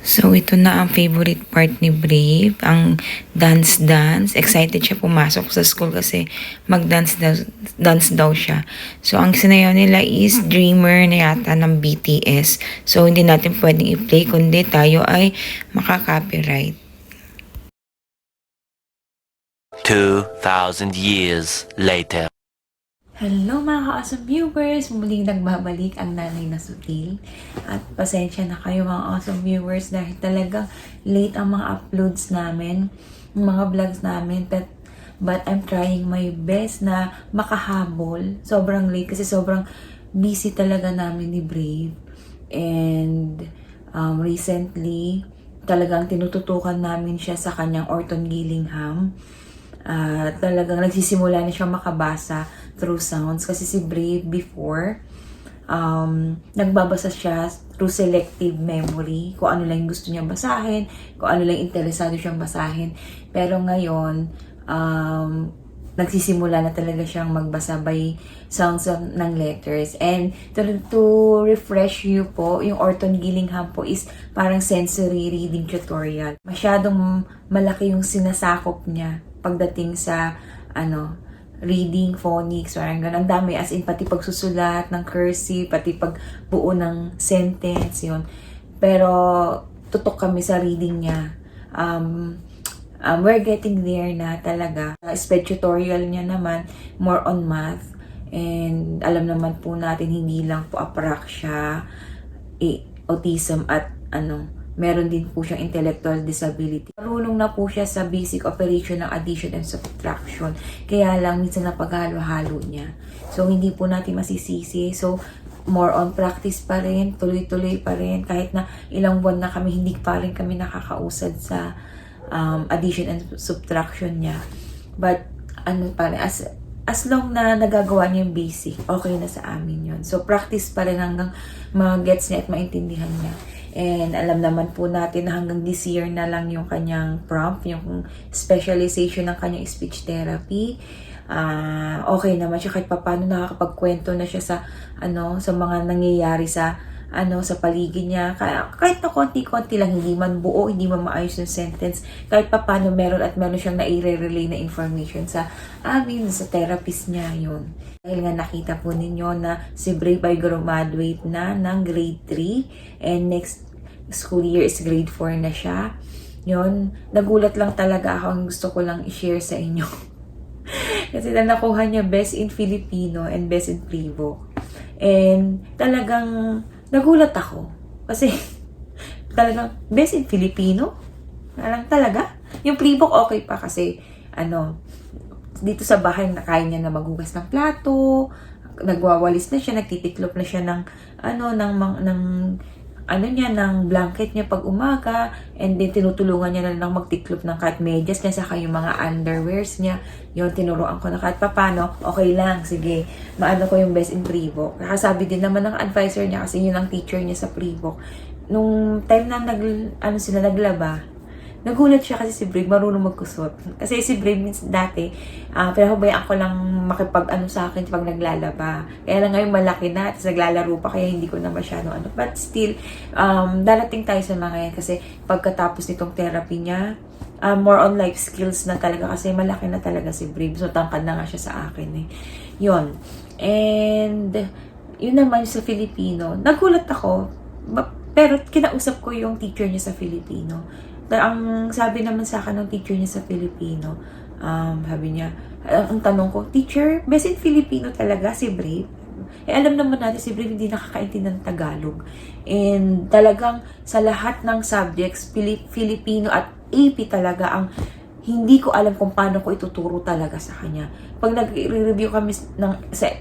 So, ito na ang favorite part ni Brave, ang dance-dance. Excited siya pumasok sa school kasi mag-dance daw siya. So, ang sinayaw nila is Dreamer na yata ng BTS. So, hindi natin pwedeng i-play kundi tayo ay makaka-copyright. 2,000 years later. Hello mga ka-awesome viewers! Muling nagbabalik ang Nanay na Sutil. At pasensya na kayo mga awesome viewers dahil talagang late ang mga uploads namin, mga vlogs namin. But I'm trying my best na makahabol. Sobrang late kasi sobrang busy talaga namin ni Brave. And recently, talagang tinututukan namin siya sa kanyang Orton Gillingham. Talagang nagsisimula na siya makabasa through sounds kasi si Brave before nagbabasa siya through selective memory, kung ano lang gusto niya basahin, kung ano lang interesado siyang basahin. Pero ngayon nagsisimula na talaga siyang magbasa by sounds ng letters. And to refresh you po, yung Orton Gillingham po is parang sensory reading tutorial. Masyadong malaki yung sinasakop niya pagdating sa reading, phonics, parang ganun. Ang dami, as in, pati pagsusulat ng cursive, pati pagbuo ng sentence, yun. Pero, tutok kami sa reading niya. We're getting there na talaga. Sped tutorial niya naman, more on math. And, alam naman po natin, hindi lang po apraxia, autism, at meron din po siyang intellectual disability. Marunong na po siya sa basic operation ng addition and subtraction. Kaya lang, minsan napaghalo-halo niya. So, hindi po natin masisisi. So, more on practice pa rin, tuloy-tuloy pa rin. Kahit na ilang buwan na kami, hindi pa rin kami nakakausad sa addition and subtraction niya. But, pa rin, as long na nagagawa niya yung basic, okay na sa amin yun. So, practice pa rin hanggang ma-gets niya at maintindihan niya. And alam naman po natin na hanggang this year na lang yung kanyang prompt, yung specialization ng kanyang speech therapy. Okay naman siya kahit paano nakakapagkwento na siya sa sa mga nangyayari sa sa paligid niya. Kahit na konti-konti lang, hindi man buo, hindi man maayos yung sentence, kahit paano meron siyang naire-relay na information sa amin, sa therapist niya yun. Dahil nga nakita po ninyo na si Brave ay graduate na ng grade 3 and next school year is grade 4 na siya. Yun, nagulat lang talaga ako, ang gusto ko lang i-share sa inyo. Kasi nakuha niya best in Filipino and best in Pre-Voc. And talagang nagulat ako. Kasi talagang best in Filipino? Talaga? Yung Pre-Voc okay pa kasi dito sa bahay kaya niya na maghugas ng plato, nagwawalis na siya, nagtitiklop na siya ng ng blanket niya pag umaga, and then tinutulungan niya na lang magtiklop ng kahit medyas niya, saka yung mga underwears niya. Yun, tinuruan ko na kahit papano, okay lang, sige, maano ko yung best in Pre-Voc. Nakasabi din naman ng advisor niya kasi yun ang teacher niya sa Pre-Voc. Nung time na sila naglaba, nagulat siya kasi si Brave marunong magkusot. Kasi si Brave dati, pinahabayaan ko lang makipag sa akin pag naglalaba. Kaya lang ngayon malaki na, tapos naglalaro pa, kaya hindi ko na masyado But still, darating tayo sa mga yan kasi pagkatapos nitong therapy niya, more on life skills na talaga kasi malaki na talaga si Brave. So, tangkad na nga siya sa akin eh. Yun. And, yun naman sa Filipino. Nagulat ako, pero kinausap ko yung teacher niya sa Filipino. Ang sabi naman sa akin ng teacher niya sa Filipino, sabi niya, ang tanong ko, teacher, best in Filipino talaga si Brave? Alam naman natin si Brave hindi nakakaintindi ng Tagalog. And talagang sa lahat ng subjects, Filipino at AP talaga ang hindi ko alam kung paano ko ituturo talaga sa kanya. Pag nag-review kami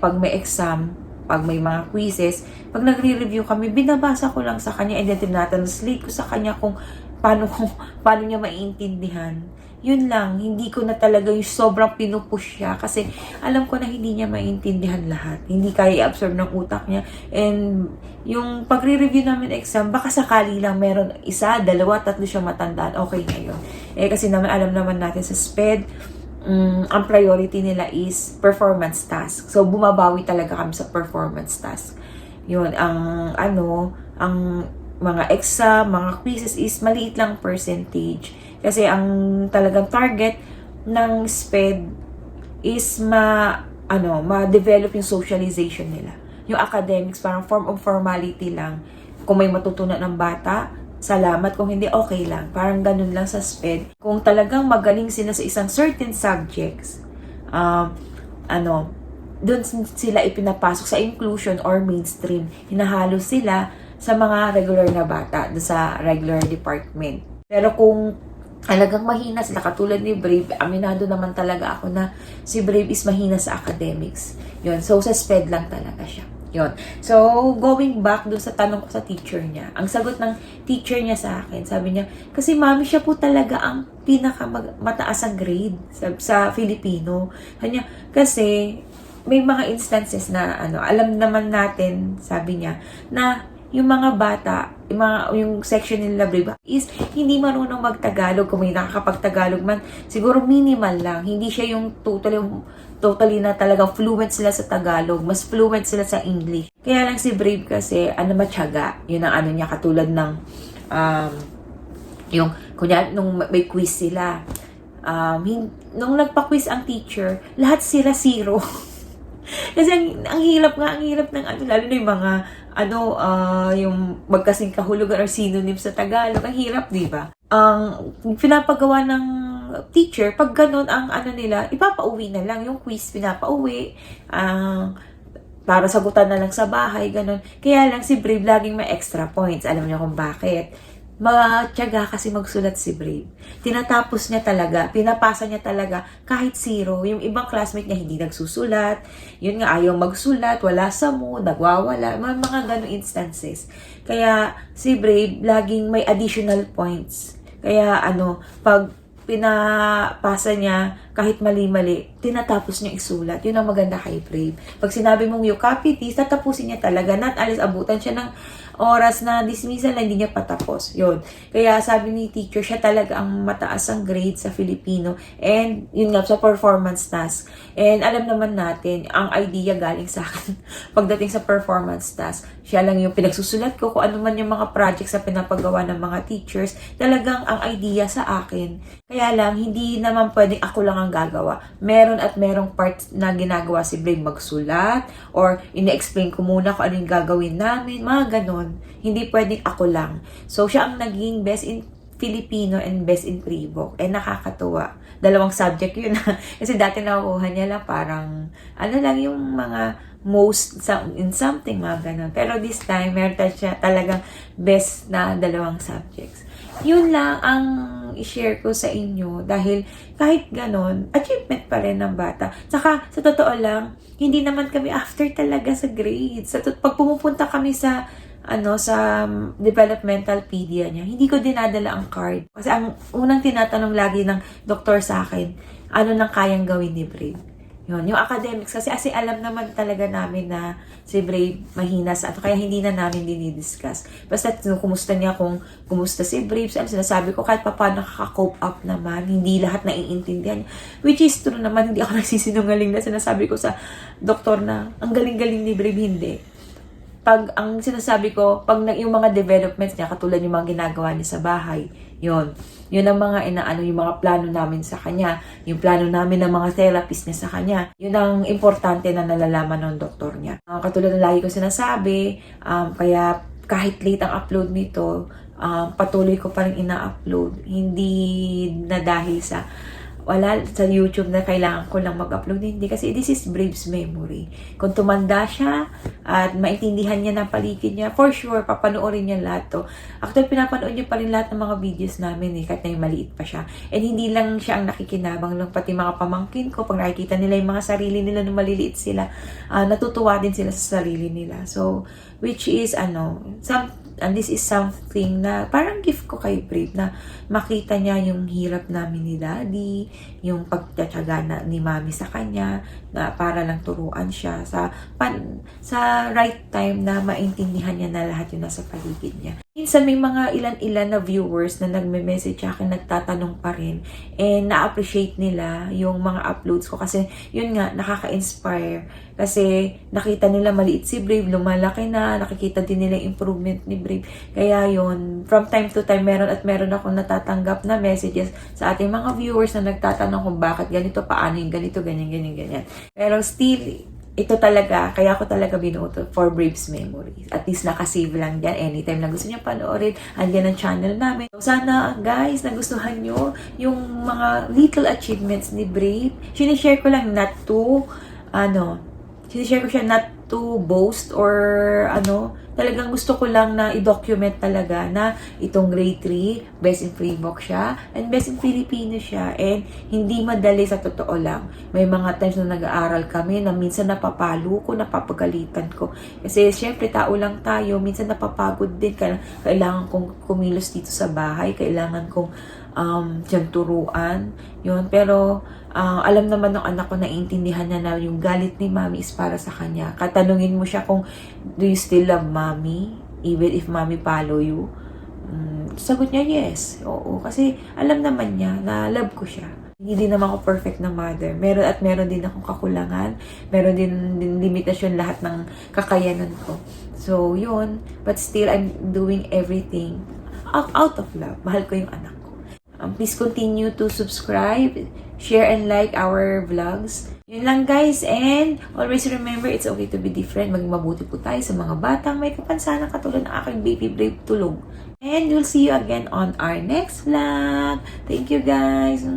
pag may exam, pag may mga quizzes, pag nagre-review kami, binabasa ko lang sa kanya and then tinatranslate ko sa kanya kung paano niya maiintindihan. Yun lang, hindi ko na talaga yung sobrang pinupush siya kasi alam ko na hindi niya maiintindihan lahat. Hindi kaya i-absorb ng utak niya. And yung pagre-review namin exam, baka sakali lang meron 1, 2, 3 siya matandaan, okay na yun. Kasi naman alam naman natin sa SPED, ang priority nila is performance task. So, bumabawi talaga kami sa performance task. Yun, ang mga exam, mga quizzes is maliit lang percentage. Kasi ang talagang target ng SPED is ma-develop yung socialization nila. Yung academics, parang form of formality lang. Kung may matutunan ng bata, salamat. Kung hindi, okay lang. Parang ganun lang sa SPED. Kung talagang magaling sila sa isang certain subjects, doon sila ipinapasok sa inclusion or mainstream. Hinahalo sila sa mga regular na bata doon sa regular department. Pero kung talagang mahina sila, katulad ni Brave, aminado naman talaga ako na si Brave is mahina sa academics. Yun. So, sa SPED lang talaga siya. Yun. So, going back dun sa tanong ko sa teacher niya, ang sagot ng teacher niya sa akin, sabi niya, kasi mami, siya po talaga ang mataas ang grade sa Filipino. Kanya, kasi may mga instances na alam naman natin, sabi niya, na yung mga bata, yung section nila Brave is hindi marunong magtagalog. Kung may nakakapagtagalog man, siguro minimal lang. Hindi siya yung totally na talaga fluent sila sa Tagalog. Mas fluent sila sa English. Kaya lang si Brave kasi, matyaga. Yun ang niya, katulad ng, yung, kunya, nung may quiz sila. Nung nagpa-quiz ang teacher, lahat sila 0. Kasi ang hirap ng lalo na yung mga, yung magkasing kahulugan or synonym sa Tagalog. Ang hirap, di ba? Ang pinapagawa ng teacher, pag ganun, ang nila, ipapauwi na lang. Yung quiz, pinapauwi. Para sagutan na lang sa bahay, ganun. Kaya lang si Brave laging may extra points. Alam niyo kung bakit. Matyaga kasi magsulat si Brave. Tinatapos niya talaga, pinapasa niya talaga kahit 0. Yung ibang classmate niya hindi nagsusulat. Yun nga, ayaw magsulat, wala sa mood, nagwawala. Mga ganong instances. Kaya si Brave laging may additional points. Kaya pag pinapasa niya kahit mali-mali, tinatapos niya isulat. Yun ang maganda kay Brave. Pag sinabi mong you copy this, tatapusin niya talaga. Not alis abutan siya ng oras na dismissal na hindi niya patapos. Yun. Kaya sabi ni teacher, siya talaga ang mataas ang grade sa Filipino. And yun nga, sa performance task. And alam naman natin, ang idea galing sa akin. Pagdating sa performance task, siya lang yung pinagsusulat ko. Kung ano man yung mga projects na pinapagawa ng mga teachers, talagang ang idea sa akin. Kaya lang, hindi naman pwedeng ako lang ang gagawa. Meron at merong part na ginagawa si Brave magsulat or ine-explain ko muna kung ano yung gagawin namin. Mga ganon. Hindi pwedeng ako lang. So, siya ang naging best in Filipino and best in pre-book. Nakakatuwa. 2 subject yun. Kasi dati nakukuha niya lang parang, lang yung mga most in something, mga ganun. Pero this time, meron siya talagang best na 2 subjects. Yun lang ang i-share ko sa inyo dahil kahit ganon, achievement pa rin ng bata. Saka, sa totoo lang, hindi naman kami after talaga sa grades. Pag pumupunta kami sa developmentalpedia niya, hindi ko dinadala ang card. Kasi ang unang tinatanong lagi ng doktor sa akin, ano nang kayang gawin ni Brave? Yun, yung academics, kasi alam naman talaga namin na si Brave mahina sa kaya hindi na namin dinidiscuss. Basta kumusta niya kung kumusta si Brave, sinasabi ko kahit paano nakaka-cope up naman, hindi lahat naiintindihan. Which is true naman, hindi ako nagsisinungaling na sinasabi ko sa doktor na ang galing-galing ni Brave, hindi. Pag ang sinasabi ko, pag yung mga developments niya, katulad yung mga ginagawa niya sa bahay, yun ang mga yung mga plano namin sa kanya, yung plano namin ng mga therapist niya sa kanya, yun ang importante na nalalaman ng doktor niya. Katulad ng lagi ko sinasabi, kaya kahit late ang upload nito, patuloy ko pa rin ina-upload. Hindi na dahil sa wala sa YouTube na kailangan ko lang mag-upload. Hindi, kasi this is Brave's memory. Kung tumanda siya at maintindihan niya ng paligid niya, for sure, papanoorin niya lahat to. Actually, pinapanood niya pa rin lahat ng mga videos namin kahit na yung maliit pa siya. And hindi lang siya ang nakikinabang lang, pati mga pamangkin ko, pag nakikita nila yung mga sarili nila nung maliliit sila, natutuwa din sila sa sarili nila. So, which is, and this is something na parang gift ko kay Brave na makita niya yung hirap namin ni Daddy, yung pagtatyaga ni Mami sa kanya, na para lang turuan siya sa right time na maintindihan niya na lahat yung nasa paligid niya. Minsan may mga ilan-ilan na viewers na nagme-message sa akin, nagtatanong pa rin, and na-appreciate nila yung mga uploads ko kasi yun nga, nakaka-inspire. Kasi nakita nila maliit si Brave, lumalaki na, nakikita din nila yung improvement ni Brave. Kaya yun, from time to time, meron akong natatanggap na messages sa ating mga viewers na nagtatanong kung bakit ganito, paano yung ganito, ganyan. Pero still, ito talaga, kaya ako talaga binuto for Brave's Memories. At least nakasave lang dyan. Anytime na gusto nyo panoorin, andyan ang channel namin. So, sana guys, nagustuhan nyo yung mga little achievements ni Brave. Sinishare ko lang not to boast or talagang gusto ko lang na i-document talaga na itong grade 3, best in Freebook siya, and best in Filipino siya, and hindi madali sa totoo lang. May mga times na nag-aaral kami na minsan napapalo ko, napapagalitan ko. Kasi syempre tao lang tayo, minsan napapagod din, kailangan kong kumilos dito sa bahay, kailangan kong siyang turuan, yun. Pero alam naman ng anak ko, naiintindihan niya na yung galit ni mommy is para sa kanya. Katanungin mo siya kung, do you still love mommy? Even if mommy follow you? Sagot niya, yes. Oo, kasi alam naman niya na love ko siya. Hindi din naman ako perfect na mother. Meron din akong kakulangan. Meron din limitasyon lahat ng kakayanan ko. So, yun. But still, I'm doing everything out of love. Mahal ko yung anak ko. Please continue to subscribe, share, and like our vlogs. Yun lang guys, and always remember, it's okay to be different. Maging mabuti po tayo sa mga batang may kapansanan katulad ng aking baby Brave tulog. And we'll see you again on our next vlog. Thank you guys.